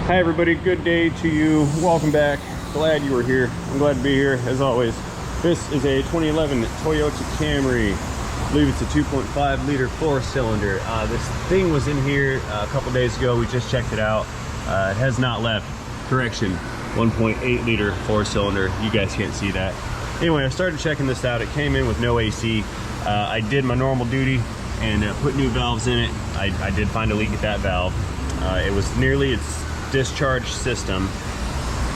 Hi everybody, good day to you. Welcome back. Glad you were here. I'm glad to be here as always. This is a 2011 Toyota Camry. I believe it's a 2.5 liter 4-cylinder. This thing was in here a couple days ago. We just checked it out. It has not left. Correction, 1.8 liter 4-cylinder. You guys can't see that. Anyway, I started checking this out. It came in with no AC. I did my normal duty and put new valves in it. I did find a leak at that valve. It was nearly its discharge system.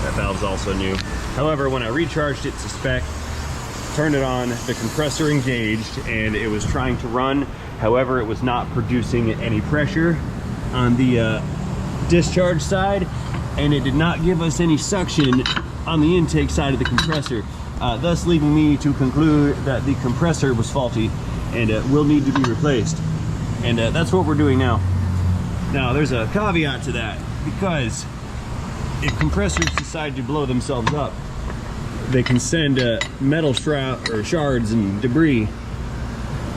That valve's also new. However, when I recharged it to spec, turned it on, the compressor engaged and it was trying to run. However, it was not producing any pressure on the discharge side, and it did not give us any suction on the intake side of the compressor, thus leading me to conclude that the compressor was faulty and will need to be replaced. And that's what we're doing now. Now, there's a caveat to that, because if compressors decide to blow themselves up, they can send metal shards and debris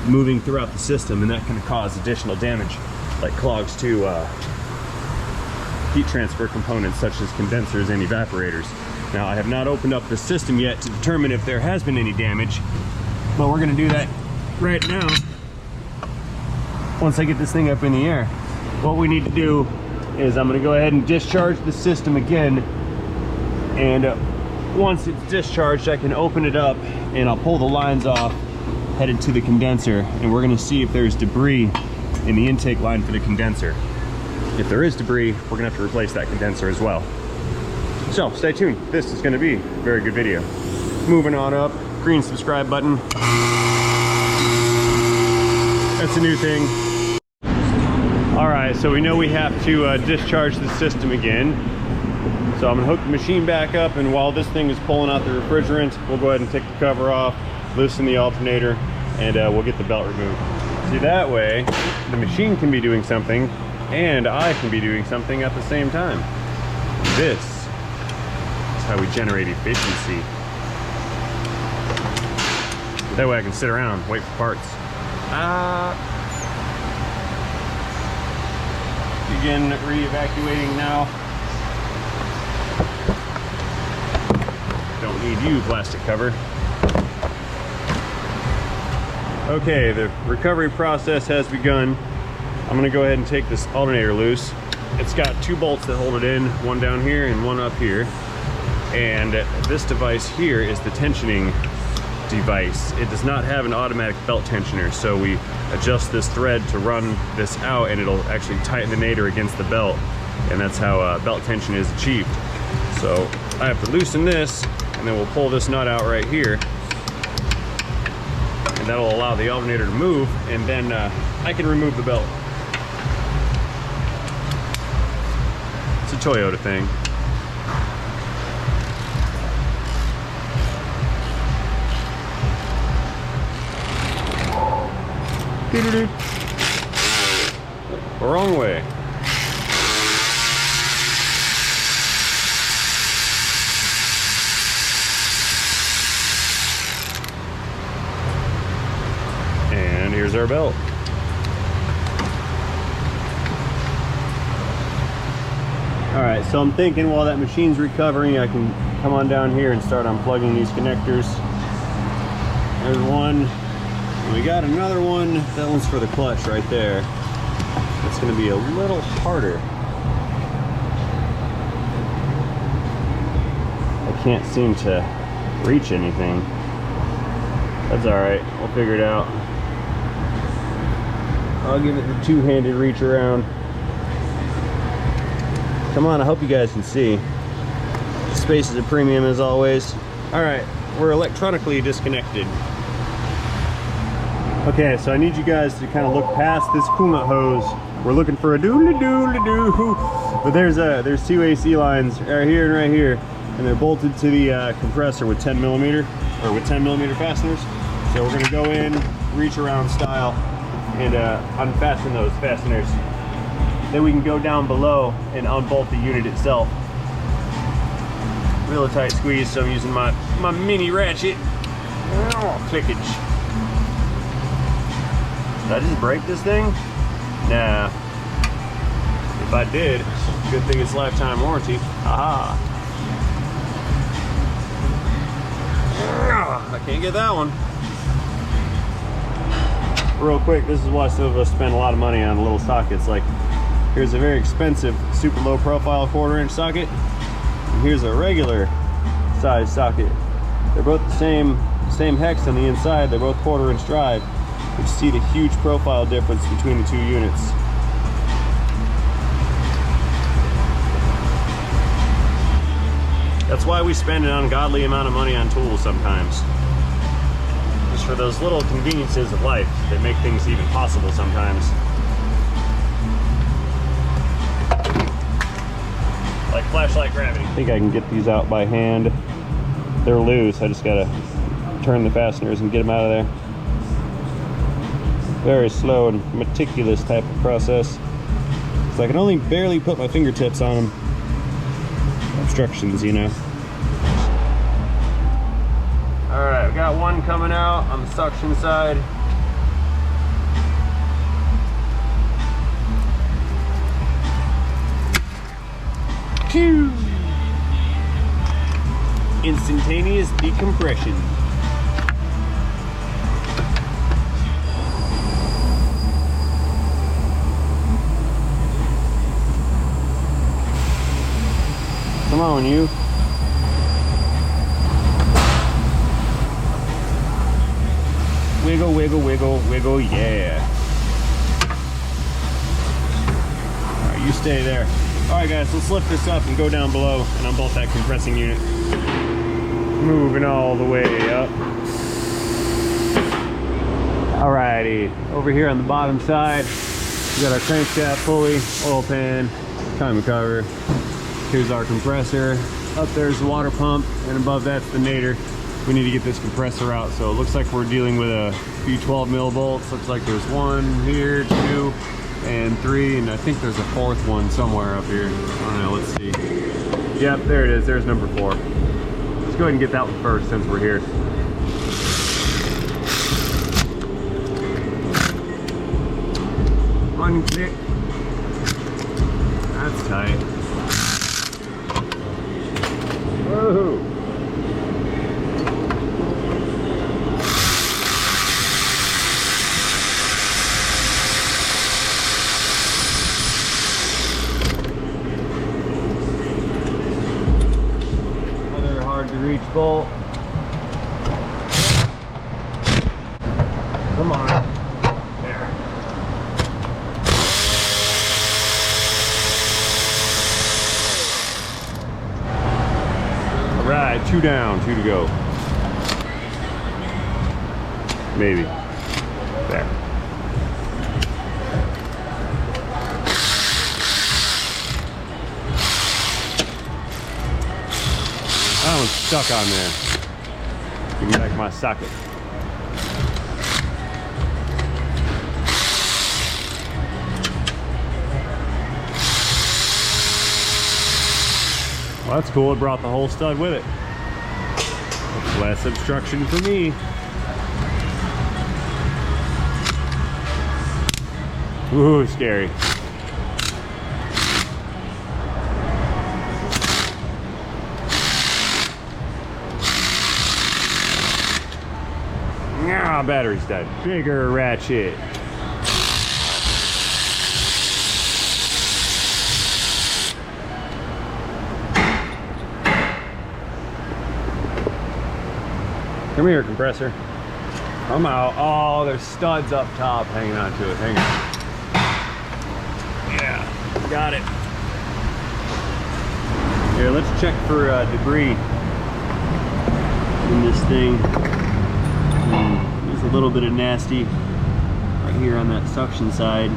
moving throughout the system, and that can cause additional damage, like clogs to heat transfer components such as condensers and evaporators. Now, I have not opened up the system yet to determine if there has been any damage, but we're going to do that right now once I get this thing up in the air. What we need to do is I'm going to go ahead and discharge the system again, and once it's discharged I can open it up and I'll pull the lines off headed to the condenser, and we're going to see if there's debris in the intake line for the condenser. If there is debris, we're going to have to replace that condenser as well. So stay tuned, this is going to be a very good video. Moving on up, green subscribe button. That's a new thing. Alright, so we know we have to discharge the system again. So I'm going to hook the machine back up, and while this thing is pulling out the refrigerant, we'll go ahead and take the cover off, loosen the alternator, and we'll get the belt removed. See, that way, the machine can be doing something, and I can be doing something at the same time. This is how we generate efficiency. That way I can sit around, wait for parts. Begin re-evacuating now. Don't need you, plastic cover. Okay, the recovery process has begun. I'm gonna go ahead and take this alternator loose. It's got two bolts that hold it in, one down here and one up here. And this device here is the tensioning device. It does not have an automatic belt tensioner, so we adjust this thread to run this out, and it'll actually tighten the nadir against the belt, and that's how belt tension is achieved. So I have to loosen this, and then we'll pull this nut out right here, and that'll allow the alternator to move, and then I can remove the belt. It's a Toyota thing. Wrong way. And here's our belt. Alright, so I'm thinking while that machine's recovering, I can come on down here and start unplugging these connectors. There's one. We got another one. That one's for the clutch right there. It's going to be a little harder. I can't seem to reach anything. That's alright, we'll figure it out. I'll give it the two-handed reach around. Come on, I hope you guys can see. Space is a premium as always. Alright, we're electronically disconnected. Okay, so I need you guys to kind of look past this coolant hose. We're looking for a doodly-doodly-doo. But there's two AC lines right here and right here, and they're bolted to the compressor with 10 millimeter fasteners. So we're gonna go in, reach around style, and unfasten those fasteners. Then we can go down below and unbolt the unit itself. Real tight squeeze, so I'm using my mini ratchet. Oh, clickage. Did I just break this thing? Nah. If I did, Good thing it's lifetime warranty. Aha. I can't get that one. Real quick, this is why some of us spend a lot of money on little sockets. Like, here's a very expensive, super low profile 1/4" socket. And here's a regular size socket. They're both the same hex on the inside. They're both 1/4" drive. You see the huge profile difference between the two units. That's why we spend an ungodly amount of money on tools sometimes. Just for those little conveniences of life that make things even possible sometimes. Like flashlight gravity. I think I can get these out by hand. They're loose, I just gotta turn the fasteners and get them out of there. Very slow and meticulous type of process. So I can only barely put my fingertips on them. Obstructions, you know. Alright, I've got one coming out on the suction side. Phew! Instantaneous decompression. Come on, you. Wiggle, wiggle, wiggle, wiggle, yeah. Alright, you stay there. Alright guys, let's lift this up and go down below and unbolt that compressing unit. Moving all the way up. Alrighty, over here on the bottom side, we got our crankshaft pulley, oil pan, timing cover. Here's our compressor. Up there's the water pump, and above that's the nadir. We need to get this compressor out, so it looks like we're dealing with a few 12mm bolts. Looks like there's 1 here, 2, and 3, and I think there's a 4th one somewhere up here. I don't know, let's see. Yep, there it is, there's number 4. Let's go ahead and get that one first since we're here. Unclick. That's tight. Whoa. Another hard to reach bolt. Come on. There. Alright, 2 down, 2 to go. Maybe. There. That one's stuck on there. Give me back my socket. Well, that's cool. It brought the whole stud with it. Less obstruction for me. Ooh, scary. Ah, battery's dead. Bigger ratchet. Come here, compressor. Come out. Oh, there's studs up top hanging onto it. Hang on. Yeah, got it. Here, let's check for debris in this thing. There's a little bit of nasty right here on that suction side.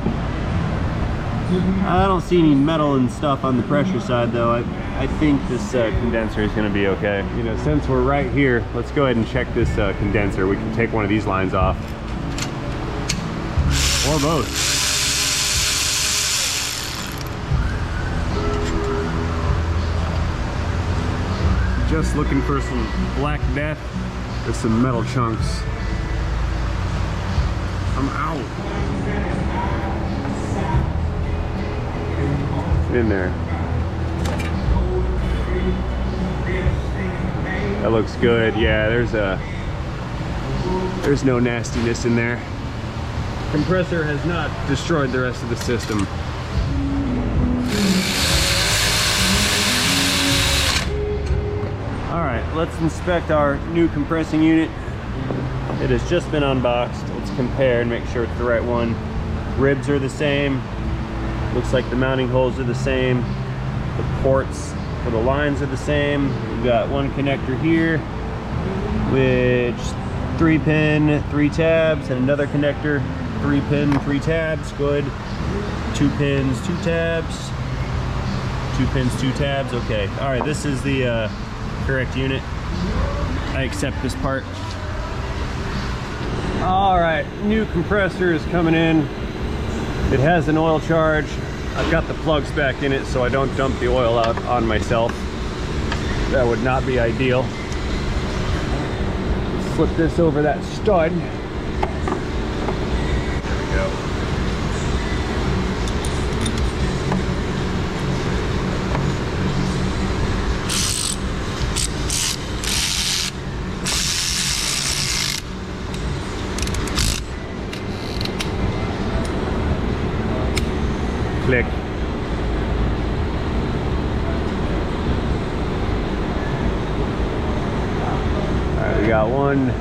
I don't see any metal and stuff on the pressure side though. I think this condenser is going to be okay. You know, since we're right here, let's go ahead and check this condenser. We can take one of these lines off. Or both. Just looking for some black death with some metal chunks. I'm out. In there. That looks good. Yeah, there's no nastiness in there. Compressor has not destroyed the rest of the system. All right, let's inspect our new compressing unit. It has just been unboxed. Let's compare and make sure it's the right one. Ribs are the same. Looks like the mounting holes are the same. The ports for the lines are the same. We've got one connector here, which 3-pin, 3 tabs, and another connector, 3-pin, 3 tabs. Good. 2 pins, 2 tabs. 2 pins, 2 tabs. Okay. All right. This is the correct unit. I accept this part. All right. New compressor is coming in. It has an oil charge. I've got the plugs back in it so I don't dump the oil out on myself. That would not be ideal. Flip this over that stud. There we go. Click. Alright, we got one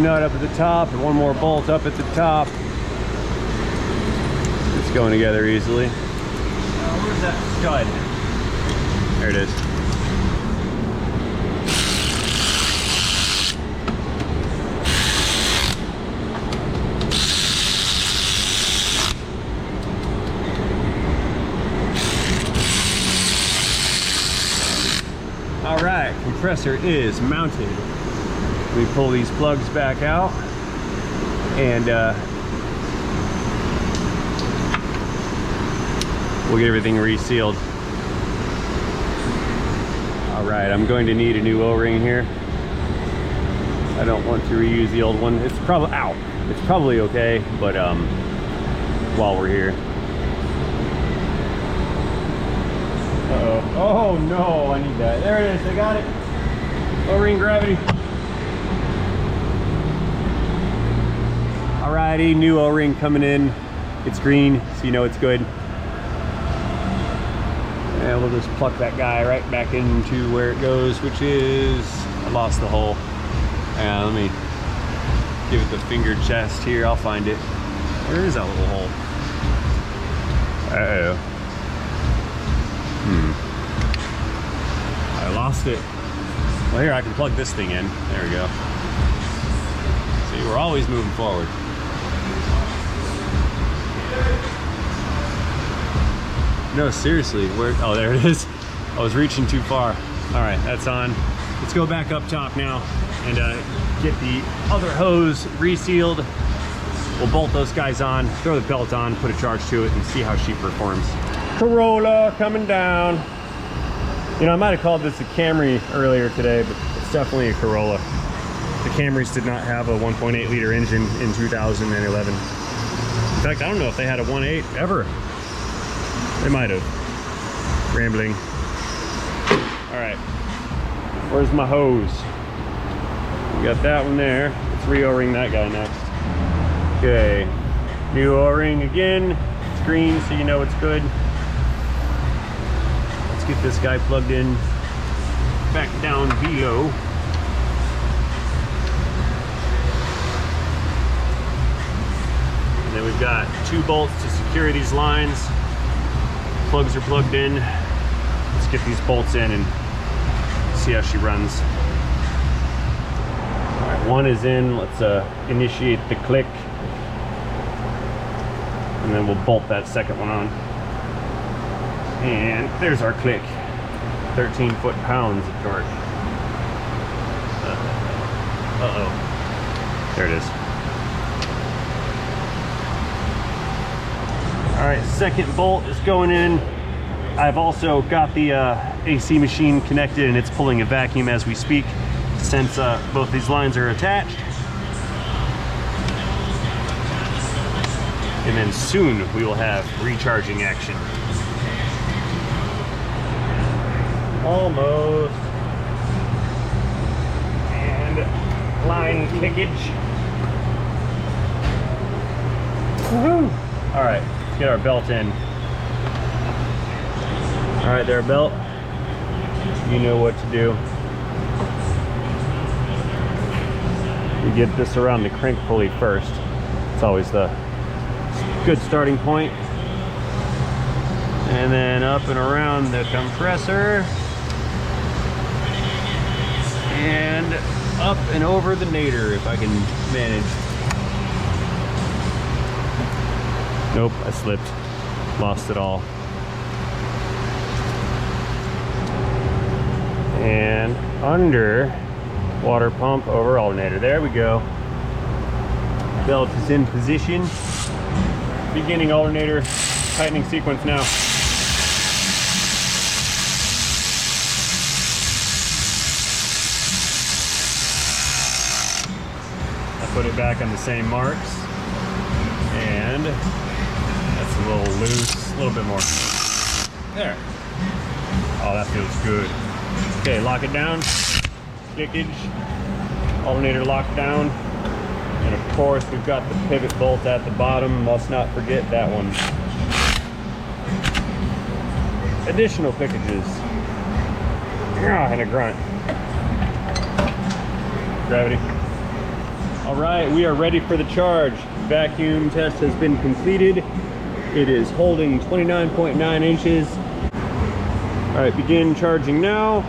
nut up at the top and one more bolt up at the top. It's going together easily. Where's that stud? There it is. All right, compressor is mounted. We pull these plugs back out and we'll get everything resealed. All right, I'm going to need a new O-ring here. I don't want to reuse the old one. It's probably out. It's probably okay, but while we're here. Uh-oh. Oh no, I need that. There it is, I got it. O-ring gravity. Alrighty, new O-ring coming in. It's green, so you know it's good. And we'll just pluck that guy right back into where it goes, which is, I lost the hole. Let me give it the finger chest here. I'll find it. Where is that little hole? Uh-oh. I lost it. Well, here, I can plug this thing in. There we go. See, we're always moving forward. No, seriously, where? Oh, there it is. I was reaching too far. All right, that's on. Let's go back up top now and get the other hose resealed. We'll bolt those guys on, throw the belt on, put a charge to it, and see how she performs. Corolla coming down. You know, I might have called this a Camry earlier today, but it's definitely a Corolla. The Camrys did not have a 1.8 liter engine in 2011. In fact, I don't know if they had a 1.8 ever. They might have. Rambling. All right, where's my hose? We got that one there. Let's re-O-ring that guy next. Okay, new O-ring again. It's green, so you know it's good. Let's get this guy plugged in back down below. And then we've got 2 bolts to secure these lines. Plugs are plugged in. Let's get these bolts in and see how she runs. All right, one is in. Let's initiate the click. And then we'll bolt that second one on. And there's our click. 13 foot-pounds of torque. Uh-oh. There it is. All right, second bolt is going in. I've also got the AC machine connected and it's pulling a vacuum as we speak, since both these lines are attached. And then soon we will have recharging action. Almost. pickage. Woohoo! All right, let's get our belt in. All right, there, belt. You know what to do. You get this around the crank pulley first. It's always the good starting point. And then up and around the compressor. And up and over the nadir if I can manage. Nope, I slipped. Lost it all. And under water pump over alternator. There we go. Belt is in position. Beginning alternator tightening sequence now. I put it back on the same marks. And that's a little loose, a little bit more. There. Oh, that feels good. Okay, lock it down. Kickage. Alternator locked down. And of course, we've got the pivot bolt at the bottom. Must not forget that one. Additional pickages. And a grunt. Gravity. All right, we are ready for the charge. Vacuum test has been completed. It is holding 29.9 inches. All right, begin charging now.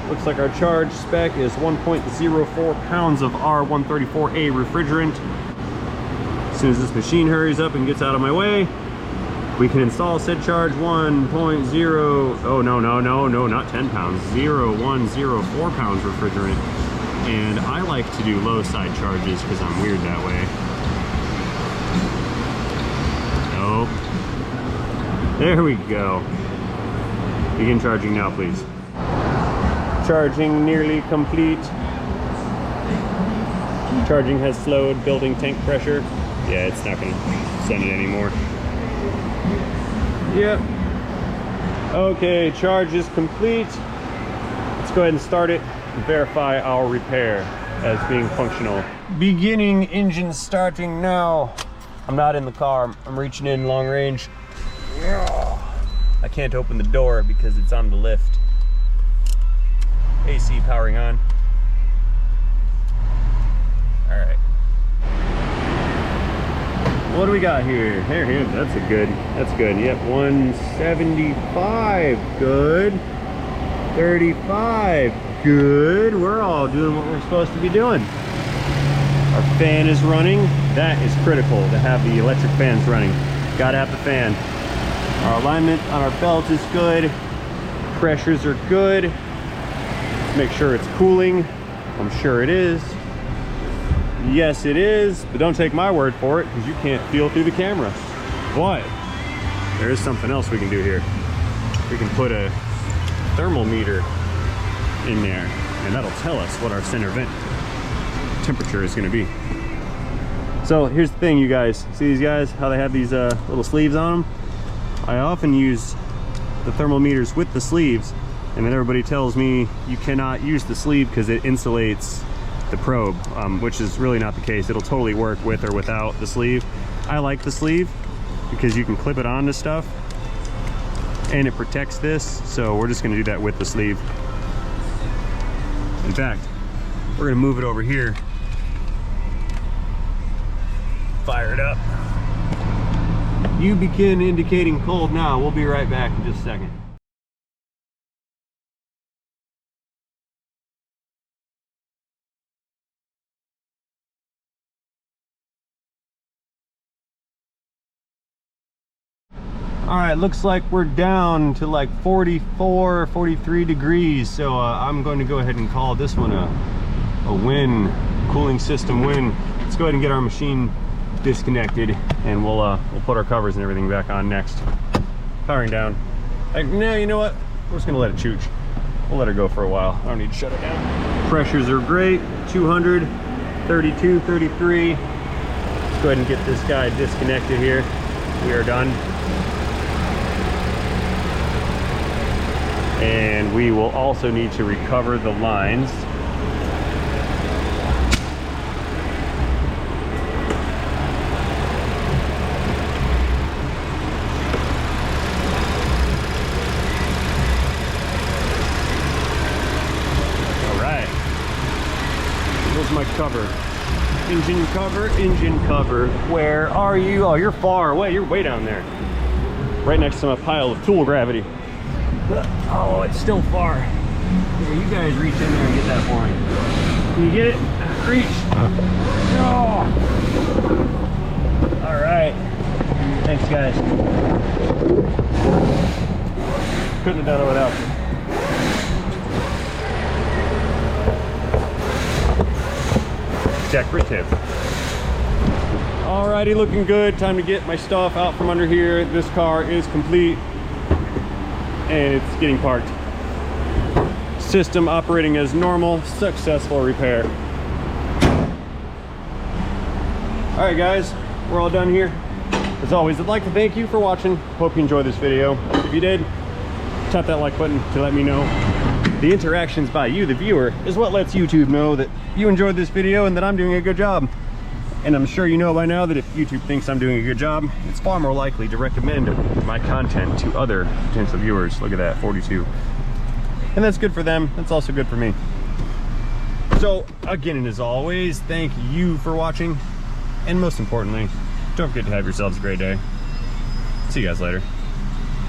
Looks like our charge spec is 1.04 pounds of R134A refrigerant. As soon as this machine hurries up and gets out of my way, we can install said charge 1.0, oh no, not 10 pounds, 0.104 pounds refrigerant. And I like to do low side charges because I'm weird that way. Nope. There we go. Begin charging now, please. Charging nearly complete. Charging has slowed, building tank pressure. Yeah, it's not gonna send it anymore. Yep. Okay, charge is complete. Let's go ahead and start it and verify our repair as being functional. Beginning engine starting now. I'm not in the car, I'm reaching in long range. I can't open the door because it's on the lift. AC powering on. All right. What do we got here? Here, that's good. Yep, 175, good. 35, good. We're all doing what we're supposed to be doing. Our fan is running. That is critical to have the electric fans running. Gotta have the fan. Our alignment on our belt is good. Pressures are good. Make sure it's cooling. I'm sure it is. Yes, it is, but don't take my word for it because you can't feel through the camera. But there is something else we can do here. We can put a thermal meter in there and that'll tell us what our center vent temperature is going to be. So here's the thing, you guys. See these guys, how they have these little sleeves on them? I often use the thermometers with the sleeves, and then everybody tells me you cannot use the sleeve because it insulates the probe, which is really not the case. It'll totally work with or without the sleeve. I like the sleeve because you can clip it onto stuff and it protects this, so we're just going to do that with the sleeve. In fact, we're going to move it over here, fire it up. You begin indicating cold now. We'll be right back in just a second. All right, looks like we're down to like 44, 43 degrees. So I'm going to go ahead and call this one a win, cooling system win. Let's go ahead and get our machine disconnected and we'll put our covers and everything back on next. Powering down. No, you know what? We're just gonna let it chooch. We'll let her go for a while. I don't need to shut it down. Pressures are great, 200, 32, 33. Let's go ahead and get this guy disconnected here. We are done. And we will also need to recover the lines. much cover. Engine cover, engine cover. Where are you? Oh, you're far away. You're way down there. Right next to my pile of tool gravity. Oh, it's still far. Here, you guys reach in there and get that for me. Can you get it? Reach. Oh. All right. Thanks, guys. Couldn't have done it without you. Decorative. Alrighty, looking good. Time to get my stuff out from under here. This car is complete and it's getting parked. System operating as normal. Successful repair. Alright guys, we're all done here. As always, I'd like to thank you for watching. Hope you enjoyed this video. If you did, tap that like button to let me know. The interactions by you, the viewer, is what lets YouTube know that you enjoyed this video and that I'm doing a good job. And I'm sure you know by now that if YouTube thinks I'm doing a good job, it's far more likely to recommend my content to other potential viewers. Look at that, 42. And that's good for them. That's also good for me. So again, and as always, thank you for watching. And most importantly, don't forget to have yourselves a great day. See you guys later.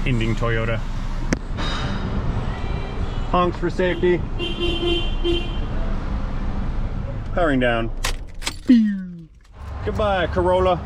Ending Toyota. Honks for safety. Powering down. Goodbye, Corolla.